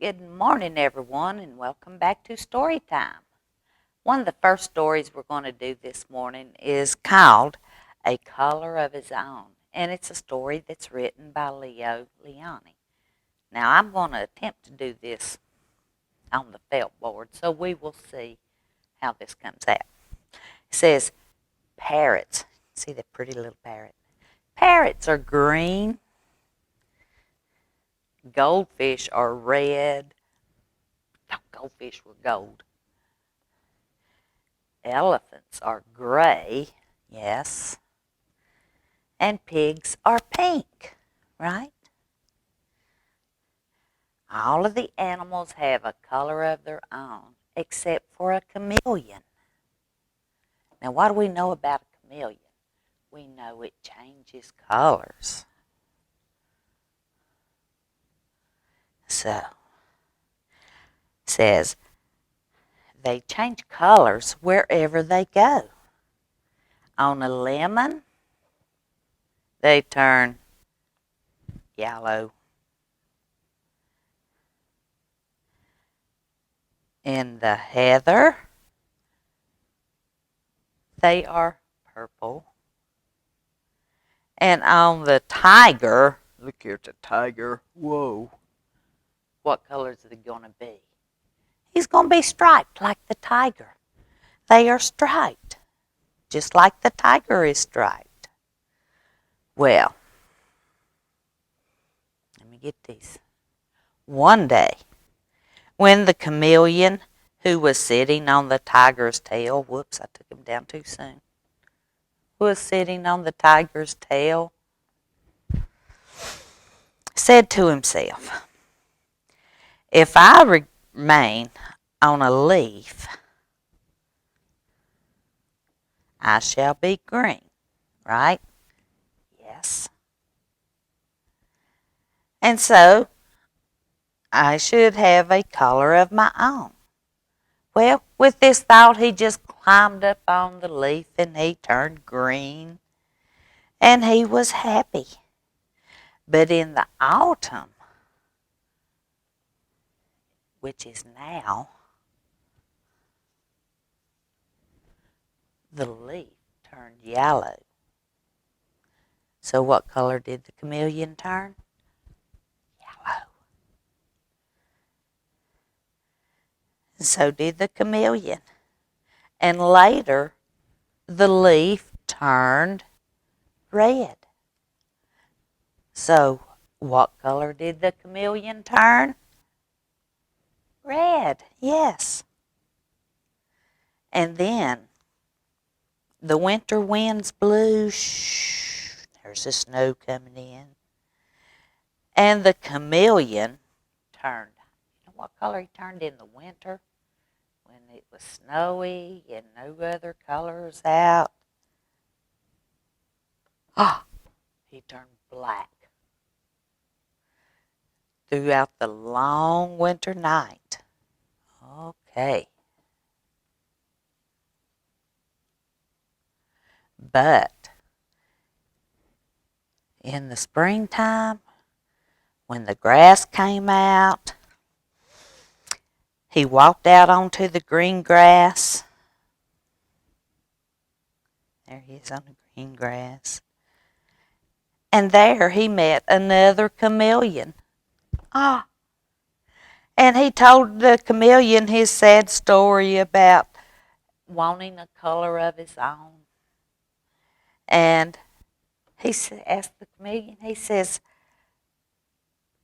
Good morning, everyone, and welcome back to Storytime. One of the first stories we're going to do this morning is called A Color of His Own, and it's a story that's written by Leo Leone. Now, I'm going to attempt to do this on the felt board, so we will see how this comes out. It says, Parrots. See that pretty little parrot? Parrots are green. Goldfish are red. Oh, goldfish were gold. Elephants are gray, yes. And pigs are pink, right? All of the animals have a color of their own, except for a chameleon. Now, what do we know about a chameleon? We know it changes colors. So, it says, they change colors wherever they go. On a lemon, they turn yellow. In the heather, they are purple. And on the tiger, look here at the tiger, whoa. What color is it going to be? He's going to be striped like the tiger. They are striped, just like the tiger is striped. Well, let me get these. One day, when the chameleon who was sitting on the tiger's tail, whoops, I took him down too soon, was sitting on the tiger's tail, said to himself, if I remain on a leaf, I shall be green, right? Yes. And so, I should have a color of my own. Well, with this thought, he just climbed up on the leaf and he turned green. And he was happy. But in the autumn, which is now, the leaf turned yellow. So what color did the chameleon turn? Yellow. And so did the chameleon. And later, the leaf turned red. So what color did the chameleon turn? Red, yes. And then the winter winds blew. Shh, there's the snow coming in. And the chameleon turned. You know what color he turned in the winter? When it was snowy and no other colors out. Ah, he turned black. Throughout the long winter night. Okay. But in the springtime, when the grass came out, he walked out onto the green grass. There he is on the green grass. And there he met another chameleon. Ah. And he told the chameleon his sad story about wanting a color of his own. And he asked the chameleon, he says,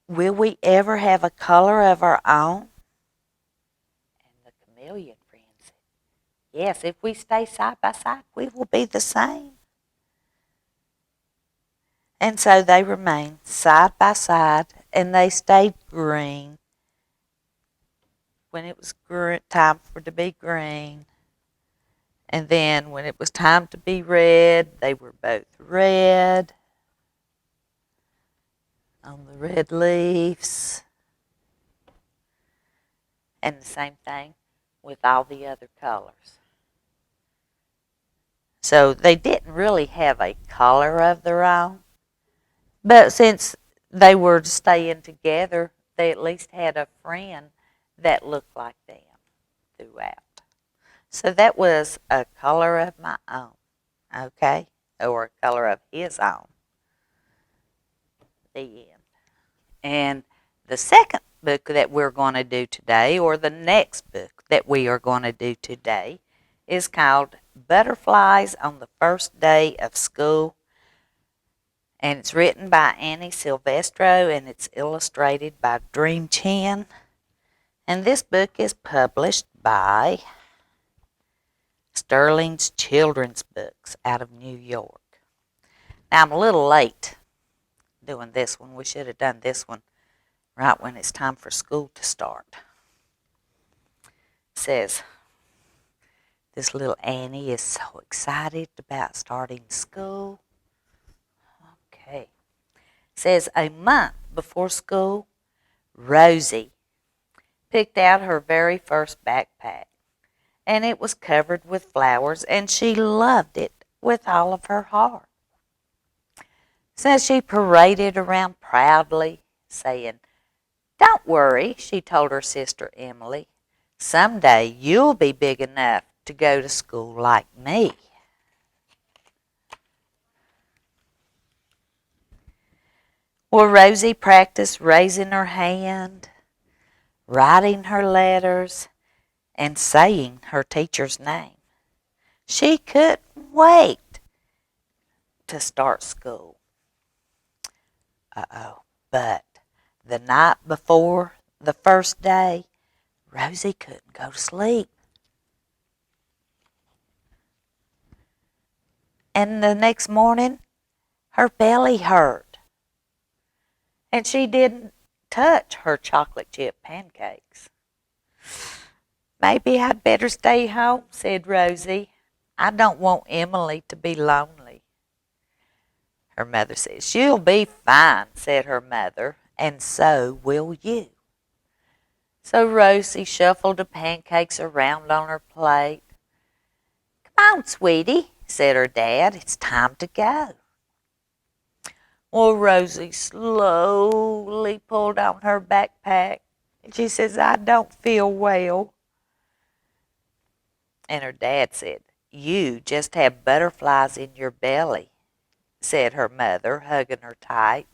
will we ever have a color of our own? And the chameleon friend said, yes, if we stay side by side, we will be the same. And so they remained side by side, and they stayed green when it was time for to be green. And then when it was time to be red, they were both red on the red leaves. And the same thing with all the other colors. So they didn't really have a color of their own. But since they were staying together, they at least had a friend that looked like them throughout. So that was A Color of My Own, okay? Or A Color of His Own. The end. And the second book that we're going to do today, or the next book that we are going to do today, is called Butterflies on the First Day of School. And it's written by Annie Silvestro, and it's illustrated by Dream Chin. And this book is published by Sterling's Children's Books out of New York. Now, I'm a little late doing this one. We should have done this one right when it's time for school to start. It says, this little Annie is so excited about starting school. Okay. It says, a month before school, Rosie picked out her very first backpack, and it was covered with flowers, and she loved it with all of her heart. So she paraded around proudly, saying, "Don't worry," she told her sister Emily. "Someday you'll be big enough to go to school like me." Well, Rosie practiced raising her hand, writing her letters, and saying her teacher's name. She couldn't wait to start school. But the night before the first day, Rosie couldn't go to sleep. And the next morning, her belly hurt. And she didn't touch her chocolate chip pancakes. "Maybe I'd better stay home," said Rosie. "I don't want Emily to be lonely." Her mother said, "She'll be fine," said her mother, "and so will you." So Rosie shuffled the pancakes around on her plate. "Come on, sweetie," said her dad. "It's time to go." Well, Rosie slowly pulled on her backpack, and she says, "I don't feel well." And her dad said, "You just have butterflies in your belly," said her mother, hugging her tight.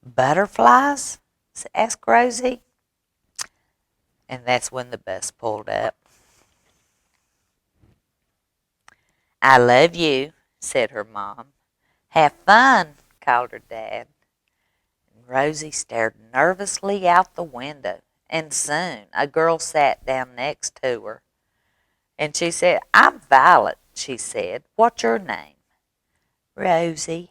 "Butterflies?" asked Rosie. And that's when the bus pulled up. "I love you," said her mom. "Have fun," called her dad. And Rosie stared nervously out the window, and soon a girl sat down next to her. And she said, "I'm Violet," she said. "What's your name?" "Rosie."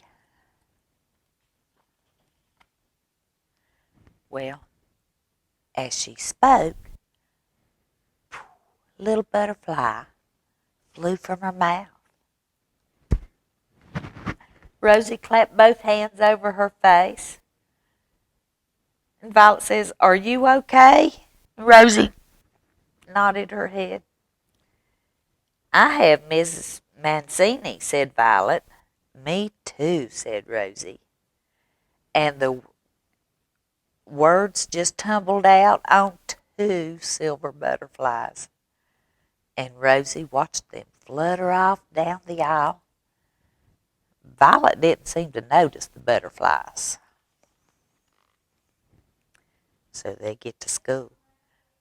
Well, as she spoke, a little butterfly flew from her mouth. Rosie clapped both hands over her face. And Violet says, "Are you okay?" Rosie nodded her head. "I have Mrs. Mancini," said Violet. "Me too," said Rosie. And the words just tumbled out on two silver butterflies. And Rosie watched them flutter off down the aisle. Violet didn't seem to notice the butterflies. So they get to school.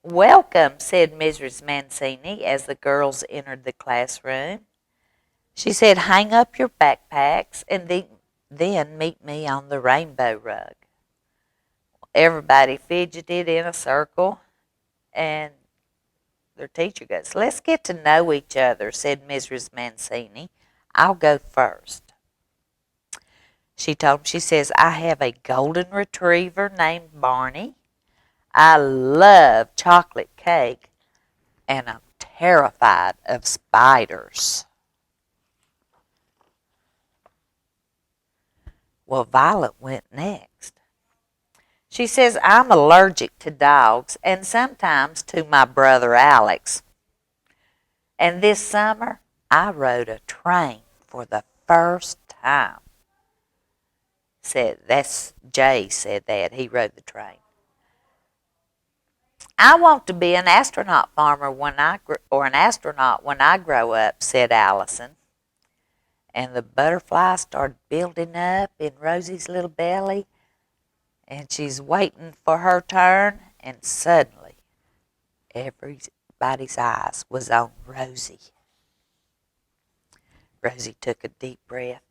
"Welcome," said Mrs. Mancini as the girls entered the classroom. She said, "Hang up your backpacks and then meet me on the rainbow rug." Everybody fidgeted in a circle, and their teacher goes, "Let's get to know each other," said Mrs. Mancini. "I'll go first." She told him, she says, "I have a golden retriever named Barney. I love chocolate cake, and I'm terrified of spiders." Well, Violet went next. She says, "I'm allergic to dogs and sometimes to my brother Alex. And this summer, I rode a train for the first time." That's Jay said that. He rode the train. I want to be an astronaut farmer or an astronaut when I grow up, said Allison. And the butterflies started building up in Rosie's little belly, and she's waiting for her turn, and suddenly everybody's eyes was on Rosie. Rosie took a deep breath.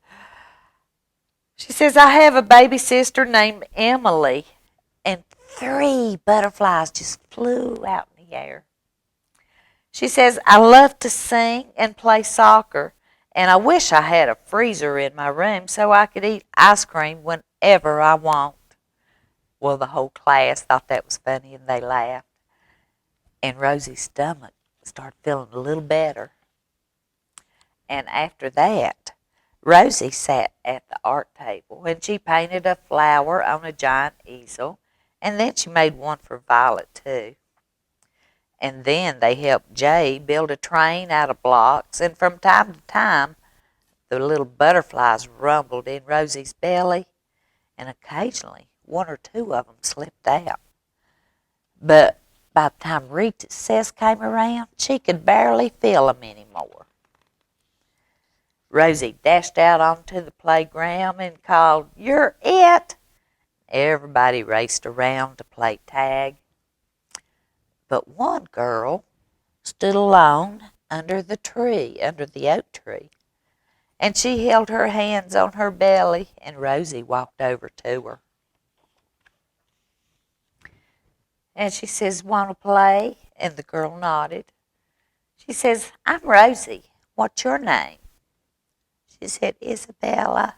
She says, I have a baby sister named Emily. And 3 butterflies just flew out in the air. She says, I love to sing and play soccer, and I wish I had a freezer in my room so I could eat ice cream whenever I want. Well, the whole class thought that was funny, and they laughed. And Rosie's stomach started feeling a little better. And after that, Rosie sat at the art table, and she painted a flower on a giant easel, and then she made one for Violet, too. And then they helped Jay build a train out of blocks, and from time to time, the little butterflies rumbled in Rosie's belly, and occasionally 1 or 2 of them slipped out. But by the time recess came around, she could barely feel them anymore. Rosie dashed out onto the playground and called, You're it! Everybody raced around to play tag. But one girl stood alone under the oak tree, and she held her hands on her belly, and Rosie walked over to her. And she says, Want to play? And the girl nodded. She says, I'm Rosie. What's your name? She said, Isabella.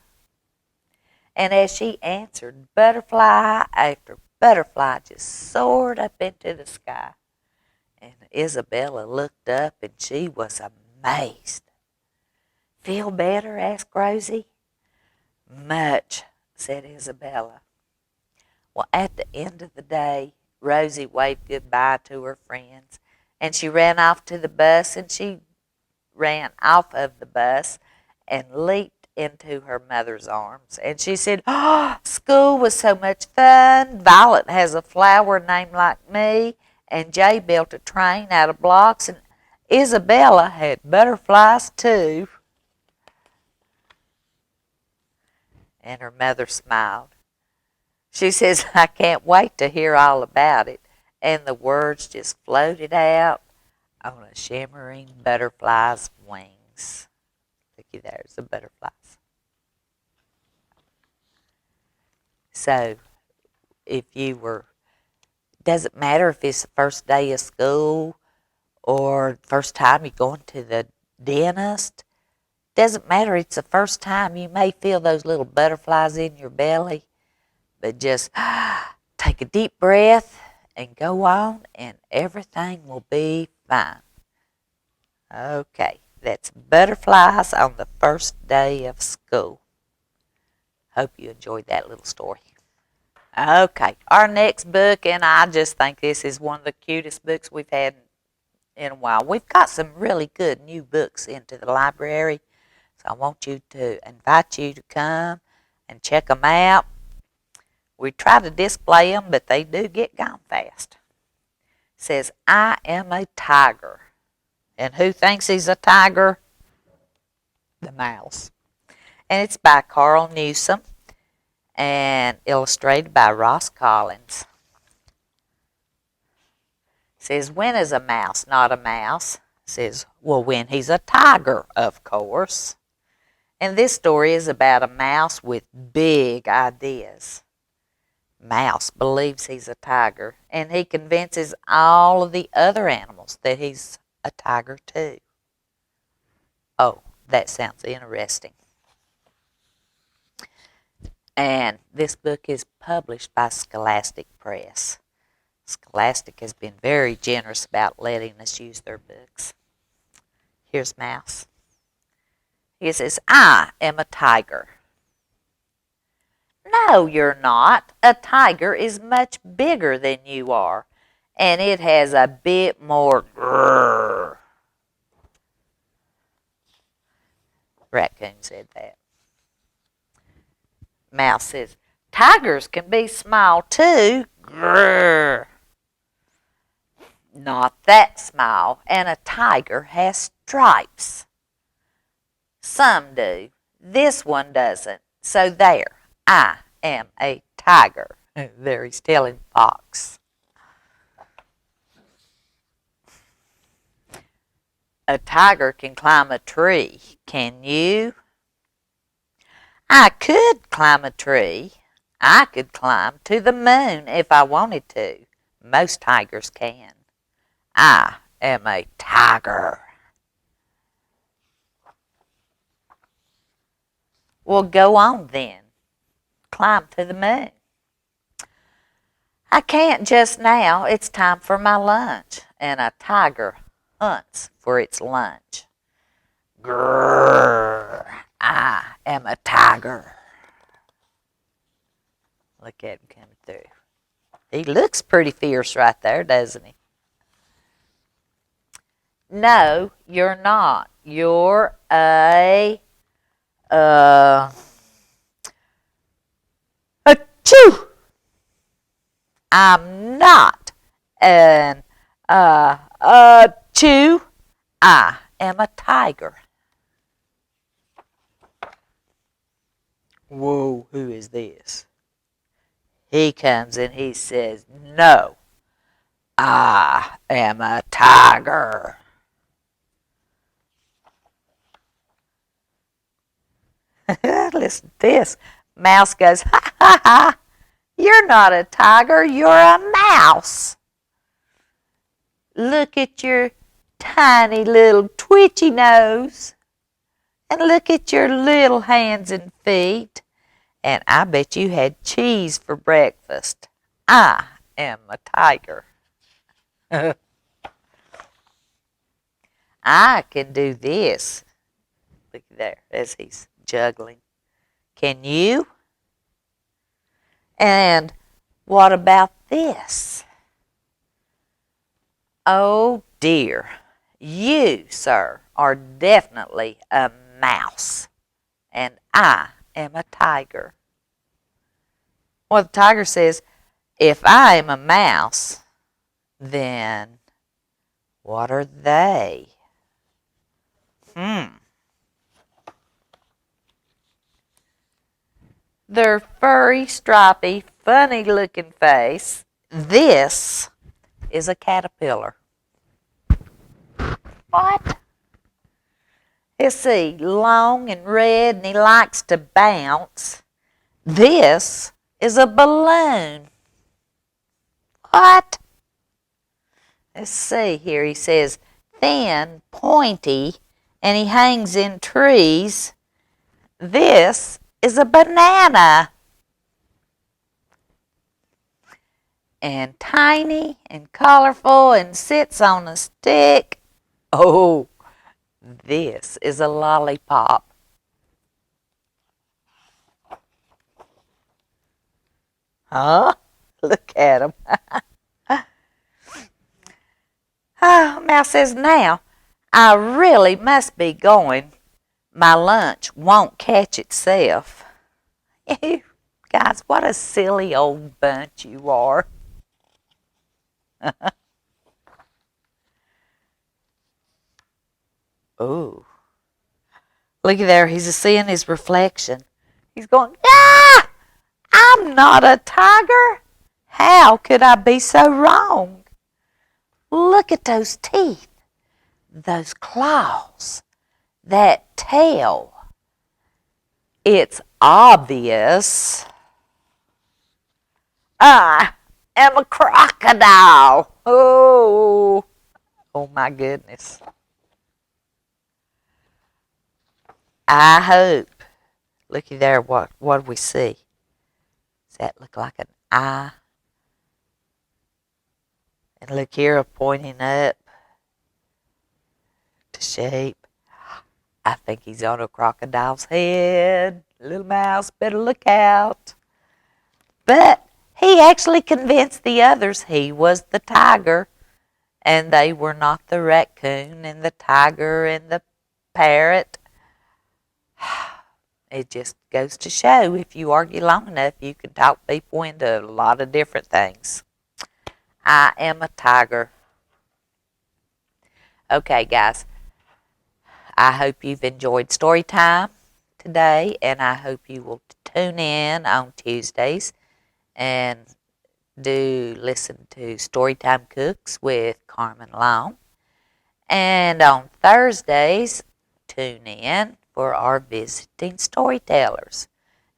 And as she answered, butterfly after butterfly just soared up into the sky. And Isabella looked up, and she was amazed. Feel better? Asked Rosie. Much, said Isabella. Well, at the end of the day, Rosie waved goodbye to her friends, and she ran off to the bus, and she ran off of the bus and leaped into her mother's arms. And she said, school was so much fun. Violet has a flower named like me, and Jay built a train out of blocks, and Isabella had butterflies too. And her mother smiled. She says, I can't wait to hear all about it. And the words just floated out on a shimmering butterfly's wings. Looky, there's the butterflies. So, doesn't matter if it's the first day of school or the first time you're going to the dentist. Doesn't matter, it's the first time. You may feel those little butterflies in your belly, but just take a deep breath and go on, and everything will be fine. Okay, that's butterflies on the first day of school. Hope you enjoyed that little story. Okay, our next book, and I just think this is one of the cutest books we've had in a while. We've got some really good new books into the library, so I want you to invite you to come and check them out. We try to display them, but they do get gone fast. It says, I am a tiger. And who thinks he's a tiger? The mouse. And it's by Carl Newsom and illustrated by Ross Collins. It says, when is a mouse not a mouse? It says, well, when he's a tiger, of course. And this story is about a mouse with big ideas. Mouse believes he's a tiger, and he convinces all of the other animals that he's a tiger too. Oh, that sounds interesting. And this book is published by Scholastic Press. Scholastic has been very generous about letting us use their books. Here's Mouse. He says, I am a tiger. No, you're not. A tiger is much bigger than you are, and it has a bit more grrr. Raccoon said that. Mouse says, tigers can be small too. Grrr. Not that small, and a tiger has stripes. Some do. This one doesn't. So there, I am a tiger. There he's telling Fox. A tiger can climb a tree. Can you? I could climb a tree. I could climb to the moon if I wanted to. Most tigers can. I am a tiger. Well, go on then. Climb to the moon. I can't just now. It's time for my lunch. And a tiger hunts for its lunch. Grrr. I am a tiger. Look at him coming through. He looks pretty fierce right there, doesn't he? No, you're not. You're achoo! I'm not an, achoo. I am a tiger. Whoa, who is this? He comes and he says, no, I am a tiger. Listen to this. Mouse goes, ha ha ha, you're not a tiger, you're a mouse. Look at your tiny little twitchy nose. And look at your little hands and feet. And I bet you had cheese for breakfast. I am a tiger. I can do this. Look there as he's juggling. Can you? And what about this? Oh dear. You, sir, are definitely a mouse. And I am a tiger. Well, the tiger says, if I am a mouse, then what are they? Their furry, stripy, funny-looking face. This is a caterpillar. What? Let's see, long and red, and he likes to bounce. This is a balloon. What? Let's see here. He says, thin, pointy, and he hangs in trees. This is a banana. And tiny and colorful and sits on a stick. Oh, this is a lollipop. Huh? Look at him. Mouse says, now, I really must be going. My lunch won't catch itself. Guys, what a silly old bunch you are. Oh. Look at there, he's seeing his reflection. He's going, ah! I'm not a tiger. How could I be so wrong? Look at those teeth, those claws, that tail. It's obvious I am a crocodile. Oh my goodness. I hope. Looky there, what do we see? Does that look like an eye? And look here, pointing up to shape. I think he's on a crocodile's head. Little mouse, better look out. But he actually convinced the others he was the tiger, and they were not the raccoon and the tiger and the parrot. It just goes to show if you argue long enough, you can talk people into a lot of different things. I am a tiger. Okay, guys, I hope you've enjoyed story time today, and I hope you will tune in on Tuesdays and do listen to Storytime Cooks with Carmen Long. And on Thursdays, tune in for our visiting storytellers.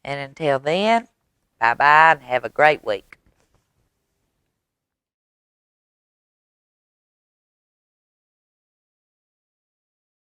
And until then, bye-bye and have a great week.